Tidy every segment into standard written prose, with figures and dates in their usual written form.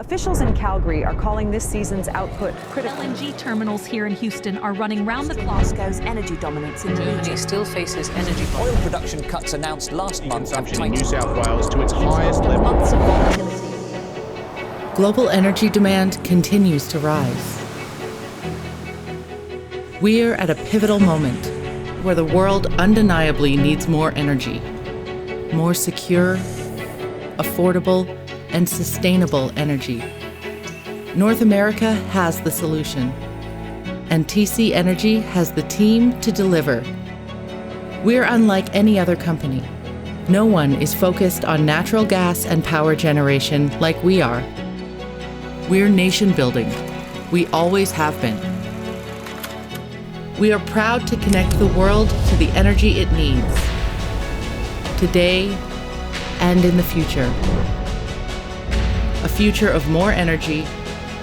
Officials in Calgary are calling this season's output critical. LNG terminals here in Houston are running round the clock. Moscow's energy dominance in the Germany region. still faces energy. Oil production cuts announced last month have Consumption in New South Wales to its highest level. Months of volatility. Global energy demand continues to rise. We're at a pivotal moment where the world undeniably needs more energy, more secure, affordable, and sustainable energy. North America has the solution, and TC Energy has the team to deliver. We're unlike any other company. No one is focused on natural gas and power generation like we are. We're nation building. We always have been. We are proud to connect the world to the energy it needs, today and in the future. A future of more energy,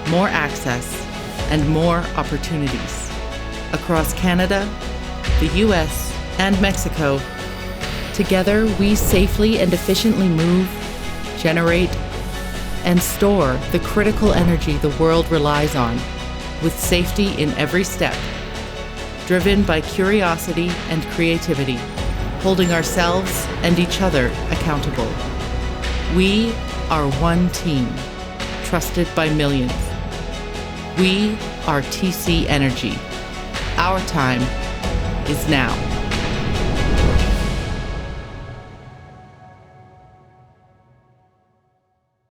more access, and more opportunities. Across Canada, the US, and Mexico, together we safely and efficiently move, generate, and store the critical energy the world relies on, with safety in every step, driven by curiosity and creativity, holding ourselves and each other accountable. We are one team, trusted by millions. We are TC Energy. Our time is now.